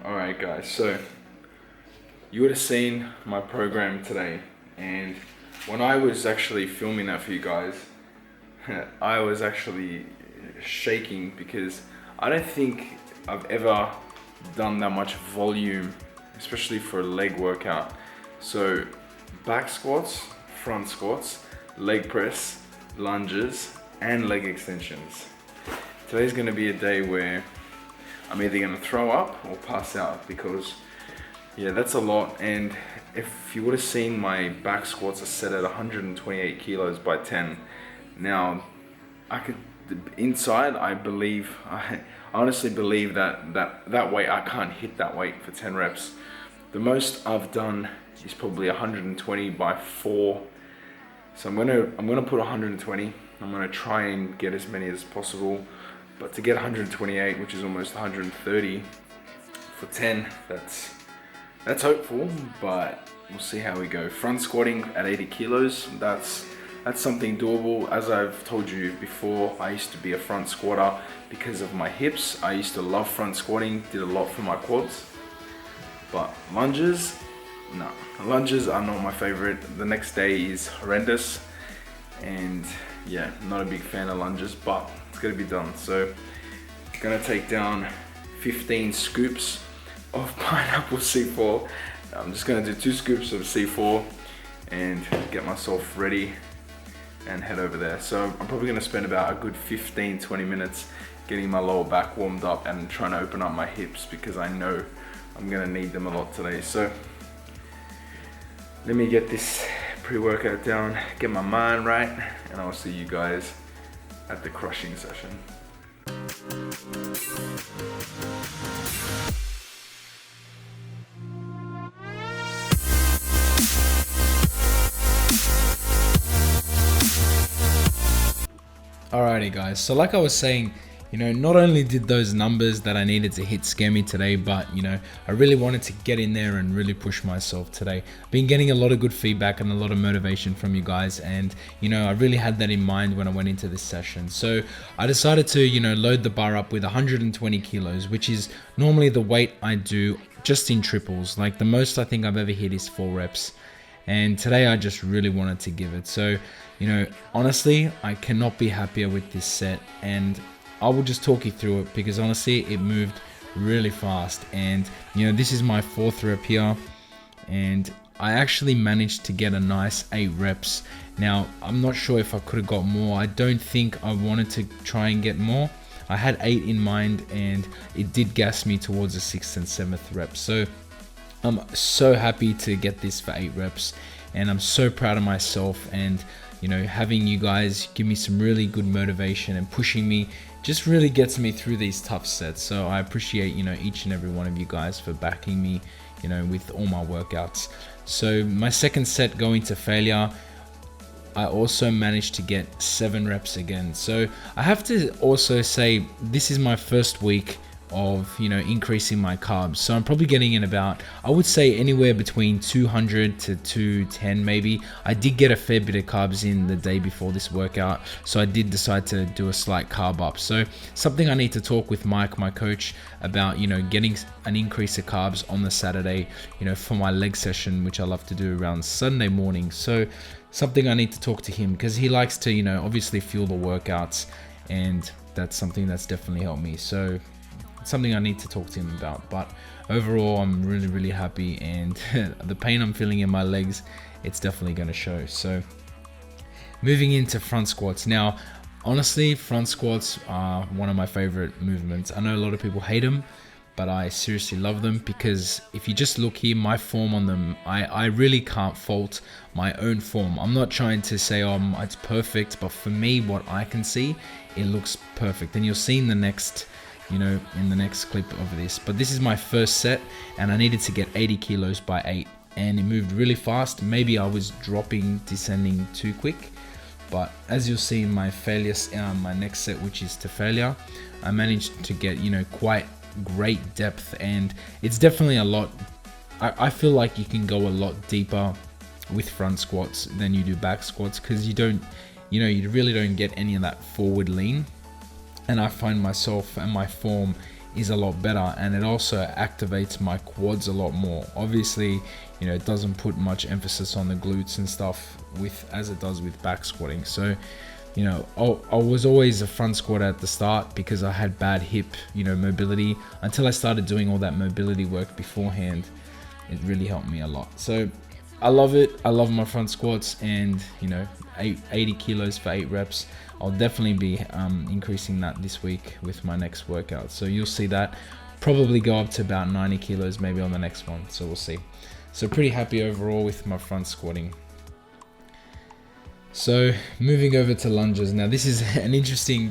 Alright guys, so you would have seen my program today, and when I was actually filming that for you guys, I was actually shaking because I don't think I've ever done that much volume, especially for a leg workout. So back squats, front squats, leg press, lunges, and leg extensions. Today's gonna be a day where I'm either gonna throw up or pass out because yeah, that's a lot. And if you would have seen, my back squats are set at 128 kilos by 10. Now, inside, I honestly believe that weight, I can't hit that weight for 10 reps. The most I've done is probably 120 by 4. So I'm gonna put 120. I'm gonna try and get as many as possible. But to get 128, which is almost 130 for 10, that's hopeful, but we'll see how we go. Front squatting at 80 kilos, that's something doable. As I've told you before, I used to be a front squatter because of my hips. I used to love front squatting, did a lot for my quads. But lunges, no. Lunges are not my favorite. The next day is horrendous. And yeah, not a big fan of lunges, but it's gonna be done. So, gonna take down 15 scoops of pineapple C4. I'm just gonna do 2 scoops of C4 and get myself ready and head over there. So I'm probably gonna spend about a good 15-20 minutes getting my lower back warmed up and trying to open up my hips because I know I'm gonna need them a lot today. So let me get this pre-workout down, get my mind right, and I'll see you guys at the crushing session. Alrighty guys, so like I was saying, not only did those numbers that I needed to hit scare me today, but I really wanted to get in there and really push myself today. I've been getting a lot of good feedback and a lot of motivation from you guys, and I really had that in mind when I went into this session. So I decided to load the bar up with 120 kilos, which is normally the weight I do just in triples. Like the most I think I've ever hit is 4 reps. And today I just really wanted to give it. So, honestly, I cannot be happier with this set, and I will just talk you through it because honestly, it moved really fast. And, this is my 4th rep here, and I actually managed to get a nice 8 reps. Now, I'm not sure if I could have got more. I don't think I wanted to try and get more. I had 8 in mind, and it did gas me towards the 6th and 7th rep. So I'm so happy to get this for 8 reps, and I'm so proud of myself. And having you guys give me some really good motivation and pushing me just really gets me through these tough sets. So I appreciate each and every one of you guys for backing me with all my workouts. So my second set going to failure, I also managed to get 7 reps again. So I have to also say this is my first week of increasing my carbs, so I'm probably getting in about, I would say, anywhere between 200 to 210 maybe. I did get a fair bit of carbs in the day before this workout, so I did decide to do a slight carb up. So something I need to talk with Mike, my coach, about getting an increase of carbs on the Saturday for my leg session, which I love to do around Sunday morning. So something I need to talk to him because he likes to obviously fuel the workouts, and that's something that's definitely helped me. So something I need to talk to him about. But overall, I'm really happy, and the pain I'm feeling in my legs, it's definitely going to show. So moving into front squats. Now, honestly, front squats are one of my favorite movements. I know a lot of people hate them, but I seriously love them because if you just look here, my form on them, I really can't fault my own form. I'm not trying to say, it's perfect, but for me, what I can see, it looks perfect. And you'll see in the next clip of this. But this is my first set, and I needed to get 80 kilos by 8, and it moved really fast. Maybe I was descending too quick, but as you'll see in my my next set, which is to failure, I managed to get quite great depth, and it's definitely a lot. I feel like you can go a lot deeper with front squats than you do back squats because you really don't get any of that forward lean. And I find myself and my form is a lot better, and it also activates my quads a lot more. Obviously, you know, it doesn't put much emphasis on the glutes and stuff as it does with back squatting. So, you know, I was always a front squatter at the start because I had bad hip, you know, mobility. Until I started doing all that mobility work beforehand, it really helped me a lot. So I love it. I love my front squats, and you know, 80 kilos for 8 reps. I'll definitely be increasing that this week with my next workout. So you'll see that probably go up to about 90 kilos maybe on the next one. So we'll see. So pretty happy overall with my front squatting. So moving over to lunges. Now this is an interesting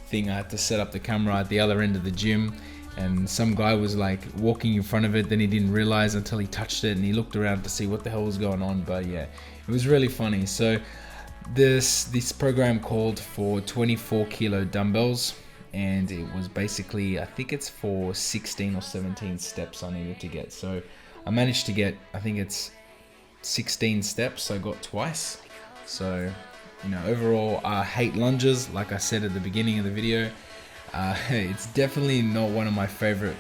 thing. I had to set up the camera at the other end of the gym, and some guy was like walking in front of it, then he didn't realize until he touched it, and he looked around to see what the hell was going on. But yeah, it was really funny. So this program called for 24 kilo dumbbells, and it was basically, I think it's for 16 or 17 steps I needed to get. So I managed to get, I think it's 16 steps. I got twice. So, you know, overall, I hate lunges. Like I said at the beginning of the video, it's definitely not one of my favorite,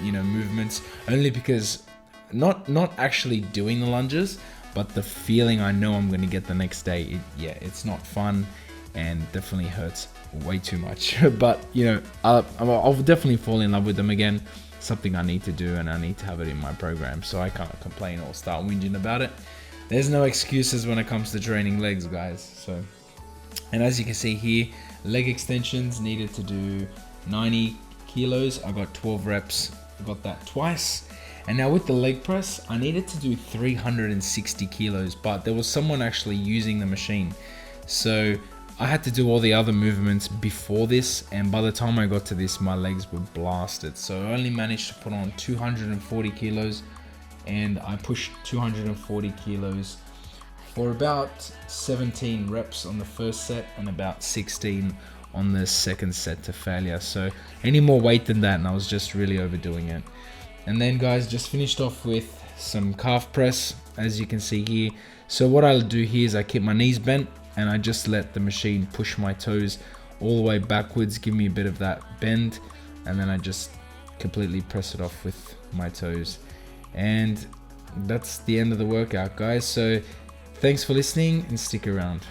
you know, movements, only because not actually doing the lunges, but the feeling I know I'm going to get the next day, it's not fun, and definitely hurts way too much. But, you know, I'll definitely fall in love with them again. Something I need to do, and I need to have it in my program, so I can't complain or start whinging about it. There's no excuses when it comes to training legs, guys. So, and as you can see here, leg extensions needed to do 90 kilos. I got 12 reps. I got that twice. And now with the leg press, I needed to do 360 kilos, but there was someone actually using the machine. So I had to do all the other movements before this, and by the time I got to this, my legs were blasted. So I only managed to put on 240 kilos, and I pushed 240 kilos for about 17 reps on the first set and about 16 on the second set to failure. So any more weight than that, and I was just really overdoing it. And then guys, just finished off with some calf press, as you can see here. So what I'll do here is I keep my knees bent, and I just let the machine push my toes all the way backwards, give me a bit of that bend, and then I just completely press it off with my toes. And that's the end of the workout, guys. So thanks for listening, and stick around.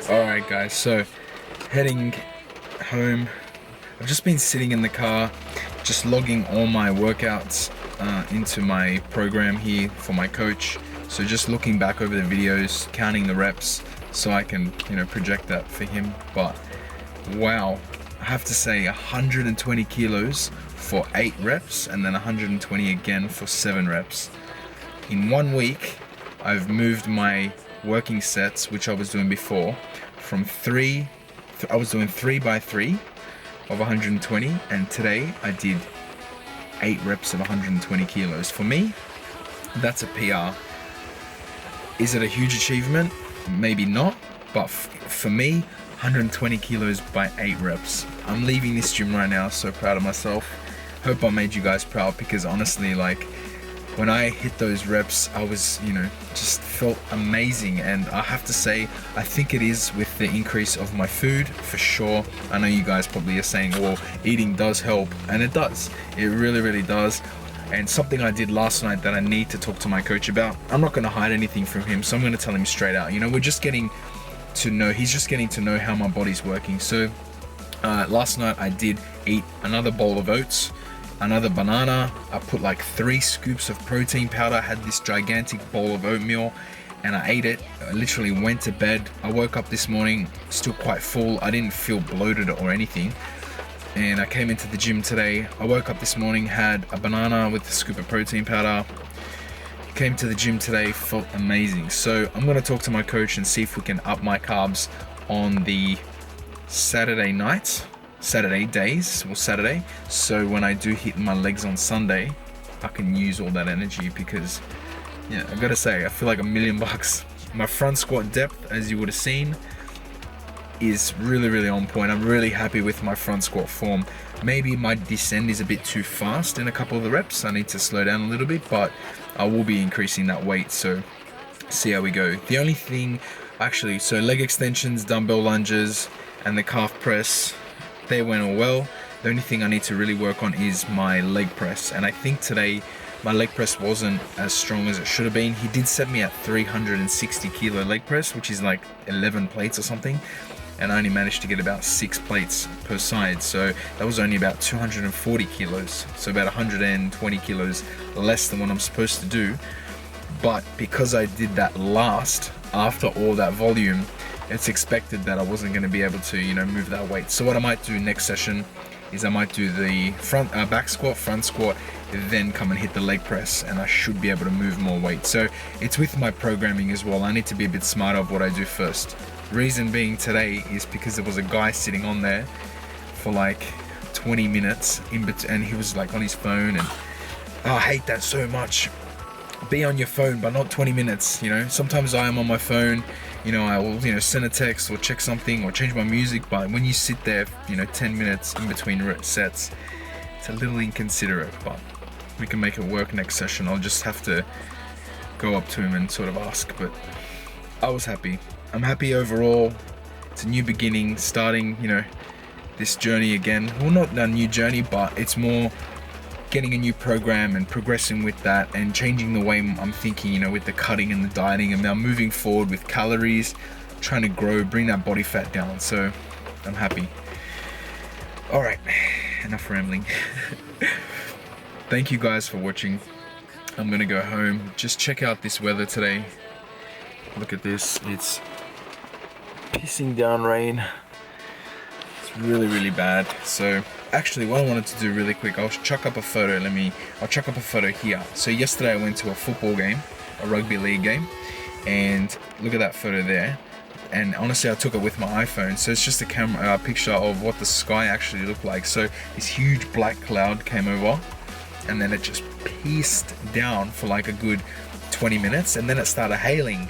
Alright guys, so heading home. I've just been sitting in the car, just logging all my workouts into my program here for my coach. So just looking back over the videos, counting the reps, so I can, you know, project that for him. But wow, I have to say 120 kilos for 8 reps, and then 120 again for 7 reps. In 1 week, I've moved my working sets, which I was doing before, from I was doing 3 by 3 of 120, and today I did 8 reps of 120 kilos. For me, that's a PR. Is it a huge achievement? Maybe not, but for me, 120 kilos by 8 reps. I'm leaving this gym right now, so proud of myself. Hope I made you guys proud, because honestly, like, when I hit those reps, I was, you know, just felt amazing. And I have to say, I think it is with the increase of my food, for sure. I know you guys probably are saying, well, eating does help, and it does. It really, really does. And something I did last night that I need to talk to my coach about. I'm not going to hide anything from him, so I'm going to tell him straight out. You know, we're just getting to know, he's just getting to know how my body's working. So last night I did eat another bowl of oats, another banana. I put like 3 scoops of protein powder. I had this gigantic bowl of oatmeal, and I ate it. I literally went to bed. I woke up this morning still quite full. I didn't feel bloated or anything. And I came into the gym today. I woke up this morning, had a banana with a scoop of protein powder. Came to the gym today, felt amazing. So I'm going to talk to my coach and see if we can up my carbs on the Saturday days. So when I do hit my legs on Sunday, I can use all that energy, because yeah, I gotta say, I feel like $1,000,000. My front squat depth, as you would have seen, is really, really on point. I'm really happy with my front squat form. Maybe my descend is a bit too fast in a couple of the reps. I need to slow down a little bit, but I will be increasing that weight, so see how we go. The only thing Actually, so leg extensions, dumbbell lunges, and the calf press, they went all well. The only thing I need to really work on is my leg press, and I think today my leg press wasn't as strong as it should have been. He did set me at 360 kilo leg press, which is like 11 plates or something, and I only managed to get about 6 plates per side, so that was only about 240 kilos, so about 120 kilos less than what I'm supposed to do. But because I did that last, after all that volume, it's expected that I wasn't going to be able to, you know, move that weight. So what I might do next session is I might do the back squat, front squat, then come and hit the leg press, and I should be able to move more weight. So it's with my programming as well. I need to be a bit smarter of what I do first. Reason being today is because there was a guy sitting on there for like 20 minutes and he was like on his phone, and I hate that so much. Be on your phone, but not 20 minutes, you know. Sometimes I am on my phone, you know, I will, you know, send a text or check something or change my music, but when you sit there, you know, 10 minutes in between sets, it's a little inconsiderate, but we can make it work next session. I'll just have to go up to him and sort of ask, but I was happy. I'm happy overall. It's a new beginning, starting, you know, this journey again. Well, not a new journey, but it's more getting a new program and progressing with that and changing the way I'm thinking, you know, with the cutting and the dieting, and now moving forward with calories, trying to grow, bring that body fat down. So I'm happy. All right, enough rambling. Thank you guys for watching. I'm gonna go home. Just check out this weather today. Look at this, it's pissing down rain. It's really, really bad. So actually what I wanted to do really quick, I'll chuck up a photo. I'll chuck up a photo here. So yesterday I went to a football game, a rugby league game, and look at that photo there. And honestly, I took it with my iPhone, so it's just a picture of what the sky actually looked like. So this huge black cloud came over, and then it just pissed down for like a good 20 minutes, and then it started hailing,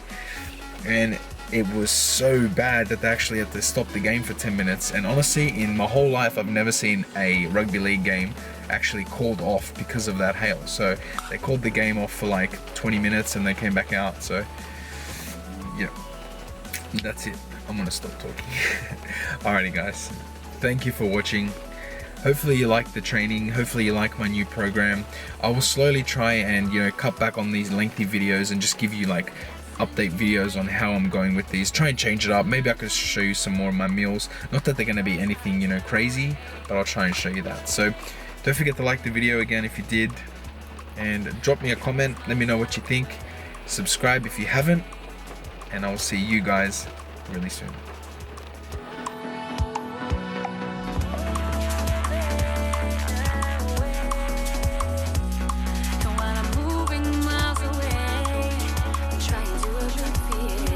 and it was so bad that they actually had to stop the game for 10 minutes. And honestly, in my whole life, I've never seen a rugby league game actually called off because of that hail. So they called the game off for like 20 minutes and they came back out. So yeah, that's it. I'm gonna stop talking. Alrighty guys, thank you for watching. Hopefully you like the training, hopefully you like my new program. I will slowly try and, you know, cut back on these lengthy videos and just give you like update videos on how I'm going with these. Try and change it up. Maybe I could show you some more of my meals. Not that they're going to be anything, you know, crazy, but I'll try and show you that. So don't forget to like the video again if you did, and drop me a comment. Let me know what you think. Subscribe if you haven't, and I'll see you guys really soon.